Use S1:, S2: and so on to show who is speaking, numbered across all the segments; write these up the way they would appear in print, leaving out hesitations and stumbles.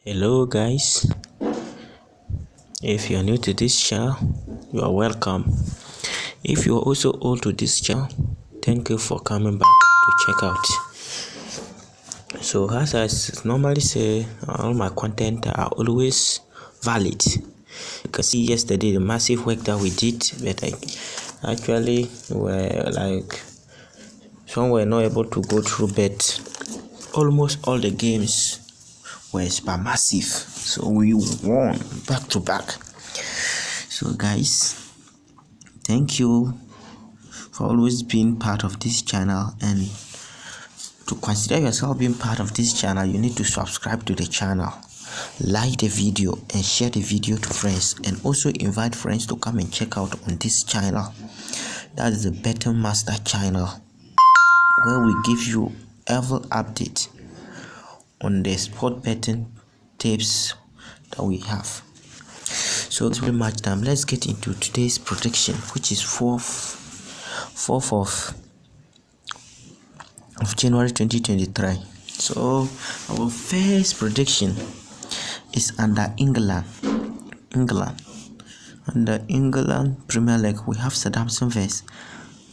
S1: Hello guys, if you are new to this channel, you are welcome. If you are also old to this channel, thank you for coming back to check out. So as I normally say, all my content are always valid. You can see yesterday the massive work that we did, but actually some were not able to go through, but almost all the games were super massive, so we won back to back. So guys, thank you for always being part of this channel, and to consider yourself being part of this channel, you need to subscribe to the channel, like the video and share the video to friends, and also invite friends to come and check out on this channel. That is the Betting Master channel, where we give you every update on the sport betting tips that we have. So it's very much time. Let's get into today's prediction, which is 4th of January 2023. So our first prediction is under England. Under England Premier League, we have Southampton vs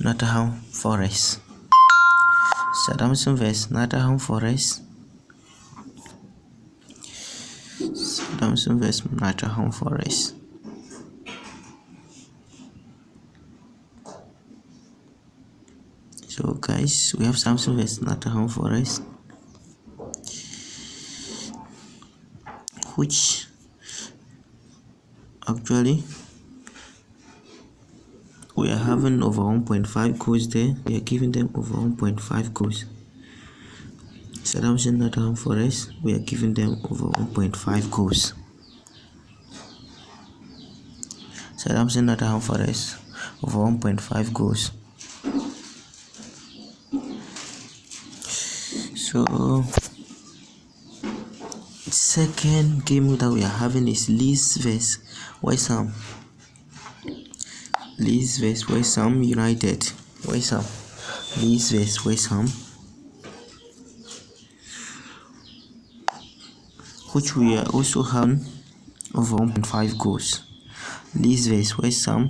S1: Nottingham Forest. Southampton vs Nottingham Forest. Southampton vs Nottingham Forest. So guys, we have Southampton vs Nottingham Forest, which actually we are having over 1.5 goals there. We are giving them over 1.5 goals. Southampton Nottingham Forest, we are giving them over 1.5 goals. Southampton Nottingham Forest, over 1.5 goals. So second game that we are having is Leeds vs West Ham. Leeds vs West Ham United. Leeds vs West Ham, which we are also having over 1.5 goals. Leeds vs West Ham,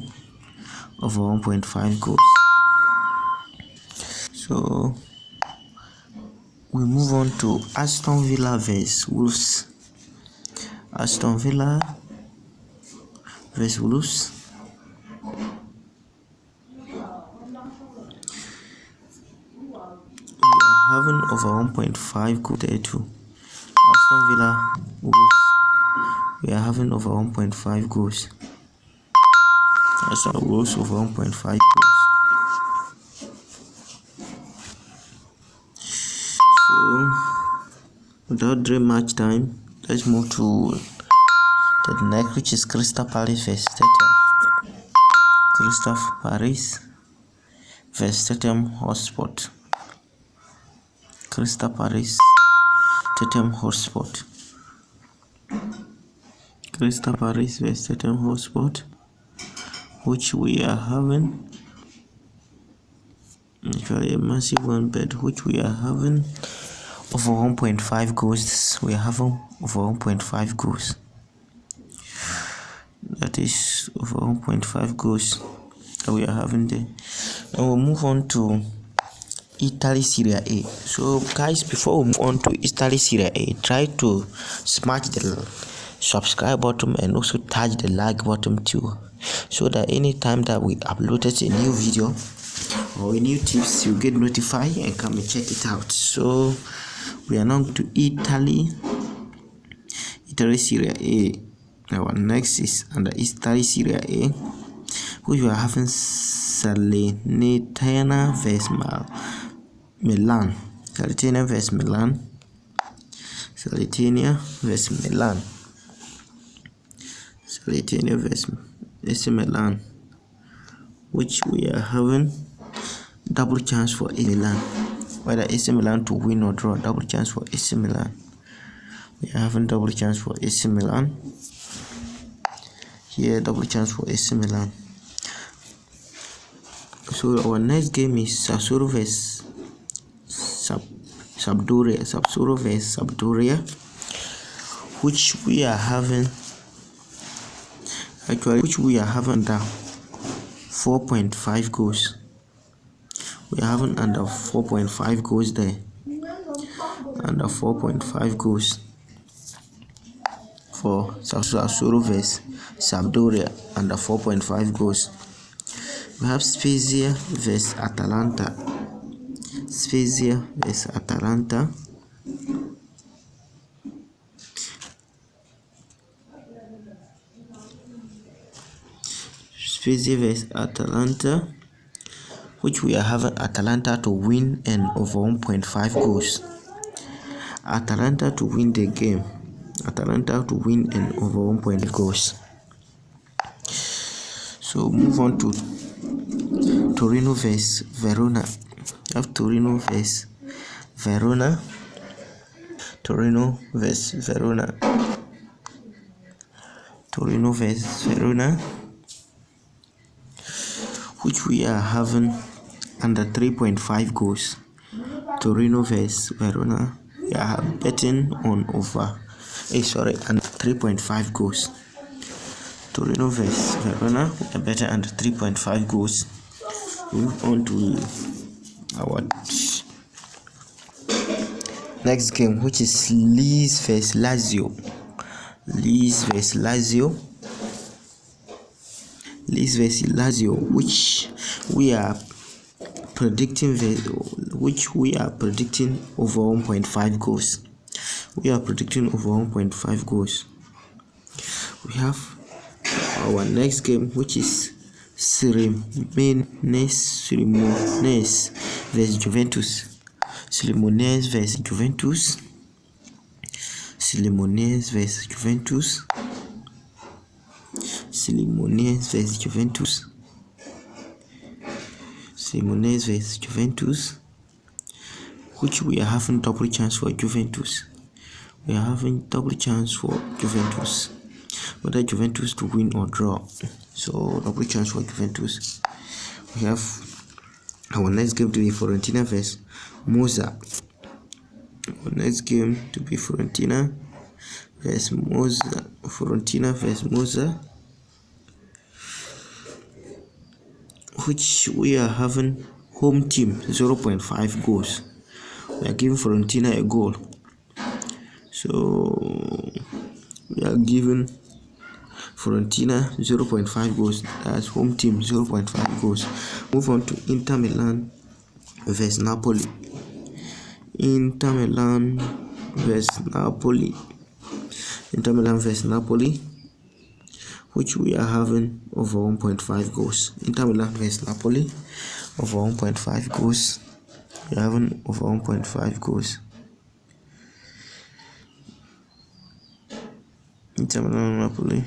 S1: over 1.5 goals. So we move on to Aston Villa vs Wolves. Aston Villa vs Wolves. We are having over 1.5 goals there too. Aston Villa Wolves, we are having over 1.5 goals. Aston Wolves over 1.5 goals. So without very much time, let's move to the next, which is Crystal Palace vs Tottenham. Crystal Palace vs Tottenham Hotspur. Crystal Palace, Tottenham Hotspur. Crystal Palace vs Tottenham Hotspur, which we are having actually a massive one, but which we are having over 1.5 goals. We are having over 1.5 goals. That is over 1.5 goals that we are having there. And we'll move on to Italy Serie A. So guys, before we move on to Italy Serie A, try to smash the subscribe button and also touch the like button too, so that anytime that we uploaded a new video or a new tips, you get notified and come and check it out. So we are now to Italy Serie A. Our next is under Italy Serie A, which we are having Salernitana vs Milan. Salernitana vs Milan. Salernitana vs Milan. Salernitana vs AC Milan, which we are having double chance for AC Milan, whether AC Milan to win or draw. Double chance for AC Milan. We are having double chance for AC Milan. Here, double chance for AC Milan. So our next game is Sassuolo vs Sampdoria. Sassuolo vs Sampdoria, which we are having under 4.5 goals. We are having under 4.5 goals there. Under 4.5 goals for Sassuolo vs Sampdoria, under 4.5 goals. We have Spezia vs Atalanta. Spezia vs Atalanta. Spezia vs Atalanta, which we are having Atalanta to win and over 1.5 goals. Atalanta to win the game. Atalanta to win and over 1.5 goals. So move on to Torino vs Verona. We have Torino vs Verona. Torino vs Verona. Torino vs Verona, which we are having under 3.5 goals. Torino vs Verona, we are betting on over under 3.5 goals. Torino vs Verona, we are betting under 3.5 goals. Move on to our next game, which is Leeds vs Lazio. Leeds vs Lazio. Leeds vs Lazio, which we are predicting over 1.5 goals. We are predicting over 1.5 goals. We have our next game, which is Cremonese vs Juventus. Cremonese vs Juventus. Cremonese vs Juventus. Cremonese vs Juventus. Cremonese vs Juventus, which we are having double chance for Juventus. We are having double chance for Juventus, whether Juventus to win or draw. So double chance for Juventus. We have our next game to be Fiorentina vs Monza. Our next game to be Fiorentina vs Monza. Fiorentina vs Monza, which we are having home team 0.5 goals. We are giving Fiorentina a goal. So we are giving Fiorentina 0.5 goals. That's home team 0.5 goals. Move on to Inter Milan vs Napoli. Inter Milan vs Napoli. Inter Milan vs Napoli, which we are having over 1.5 goals. Inter Milan vs Napoli, over 1.5 goals. We are having over 1.5 goals. Inter Milan Napoli.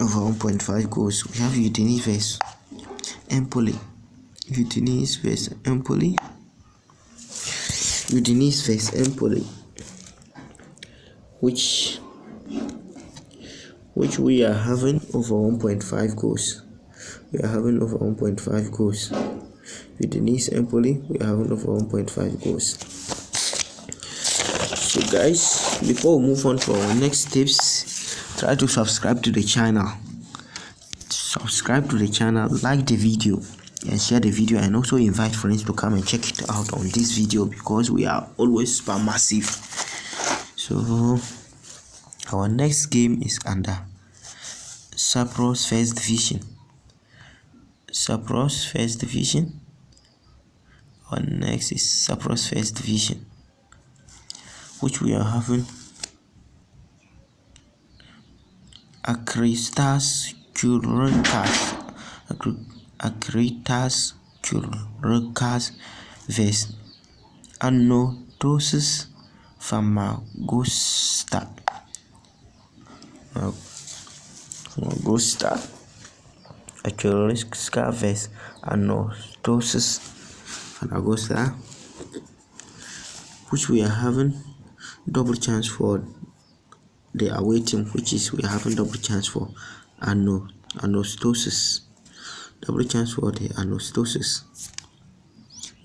S1: Over 1.5 goals. We have Udinese vs Empoli. Udinese vs Empoli. Udinese vs Empoli, which we are having over 1.5 goals. We are having over 1.5 goals. Udinese Empoli, we are having over 1.5 goals. So guys, before we move on to our next tips, try to subscribe to the channel. Subscribe to the channel, like the video, and share the video, and also invite friends to come and check it out on this video, because we are always super massive. So our next game is under Cyprus First Division. Cyprus First Division. Our next is Cyprus First Division, which we are having Akhritas Churkas vs Anorthosis Famagusta. Churkas vs Anorthosis Famagusta, which we are having double chance for the away team, which is we are having double chance for Anorthosis. Double chance for the Anorthosis.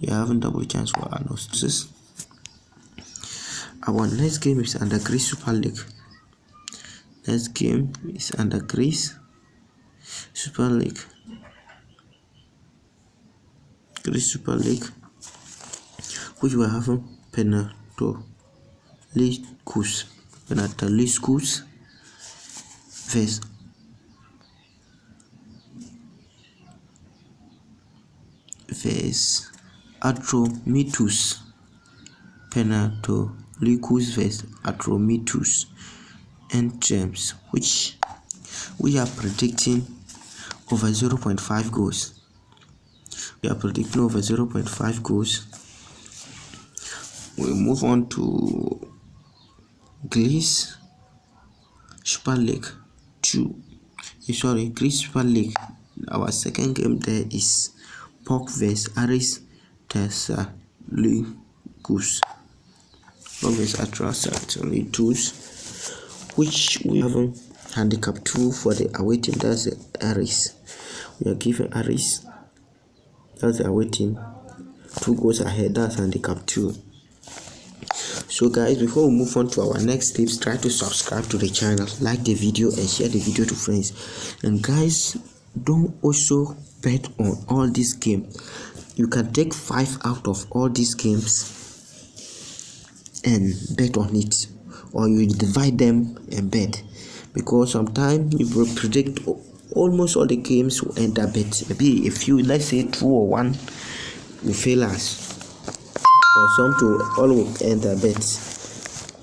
S1: We are having double chance for our notices. Our next game is under Greece Super League. Next game is under Greece Super League. Greece Super League, which we are having Panathinaikos versus Atromitos. Panathinaikos versus Atromitos and James, which we are predicting over 0.5 goals. We are predicting over 0.5 goals. We move on to Greece Super League 2. Greece Super League. Our second game there is PAOK vs Aris Thessalonikus. PAOK vs Aris Thessalonikus, which we have handicap 2 for the away team. That's the Aris. We are giving Aris, that's the away team, 2 goals ahead. That's handicap 2. So guys, before we move on to our next tips, try to subscribe to the channel, like the video and share the video to friends. And guys, don't also bet on all these games. You can take 5 out of all these games and bet on it, or you divide them and bet, because sometimes you will predict almost all the games will end up bet. Maybe if you, let's say 2 or 1 will fail us, or some to all will enter bet.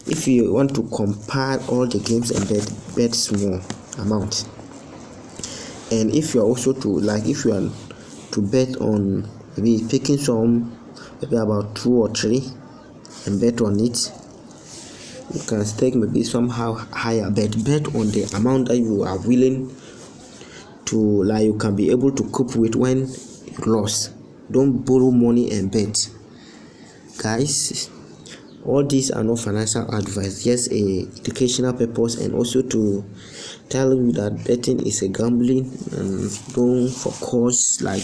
S1: If you want to compare all the games and bet small amount. And if you are also to, like, if you are to bet on maybe picking some, maybe about 2 or 3 and bet on it, you can stake maybe somehow higher bet on the amount that you are willing to, like, you can be able to cope with when you lost. Don't borrow money and bet. Guys, all these are not financial advice, just a educational purpose, and also to tell you that betting is a gambling, and don't focus, like,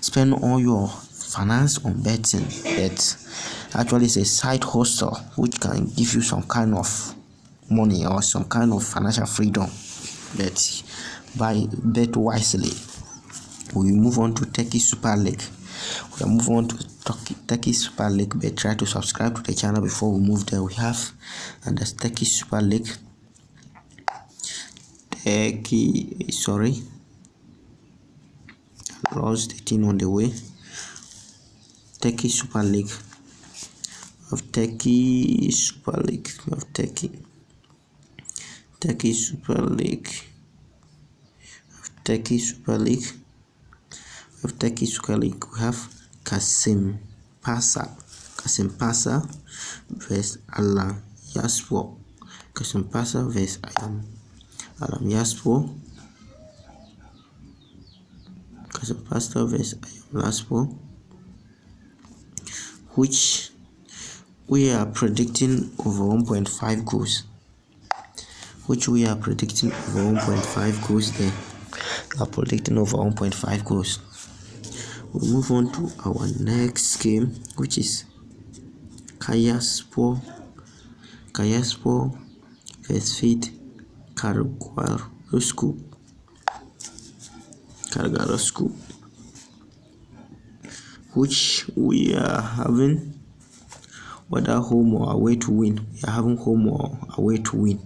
S1: spend all your finance on betting. But actually it's a side hustle which can give you some kind of money or some kind of financial freedom. But bet wisely. We move on to Turkey Super League. We are moving on to Turkey Super League, but try to subscribe to the channel before we move there. We have and that's Turkey Super League. Lost the thing on the way. Turkey Super League. Of Turkey Super League. Of Turkey Super League. Of Turkey Super League. Of Turkey Super League. We have Kasımpaşa vs Alanyaspor. Kasımpaşa vs Alanyaspor. Kasımpaşa vs Alanyaspor, which we are predicting over 1.5 goals. We are predicting over 1.5 goals there. We are predicting over 1.5 goals. We'll move on to our next game, which is Kayaspor vs Fit Karagözspor, which we are having whether home or away to win. We are having home or away to win.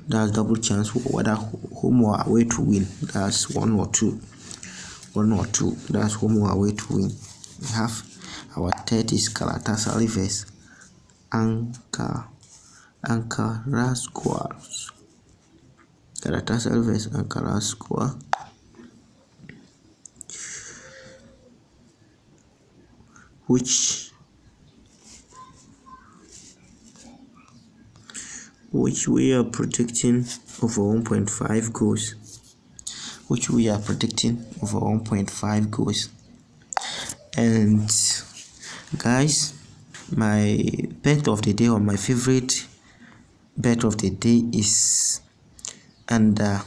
S1: That's double chance for whether home or away to win. That's 1 or 2. That's home or away to win. We have our third is Galatasaray vs Ankaraspor. Galatasaray vs Ankaraspor, which we are predicting over 1.5 goals. And guys, my bet of the day, or my favorite bet of the day, is under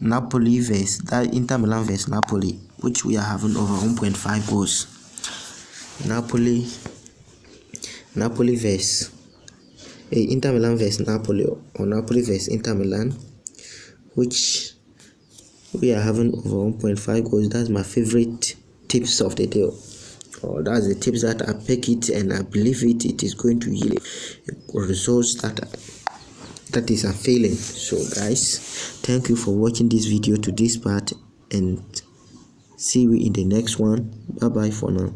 S1: Napoli vs Inter Milan vs Napoli, which we are having over 1.5 goals. Napoli versus Inter Milan versus Napoli, or Napoli versus Inter Milan, which we are having over 1.5 goals. That's my favorite tips of the day, or that's the tips that I pick it and I believe it is going to yield results that is unfailing. So guys, thank you for watching this video to this part, and see you in the next one. Bye bye for now.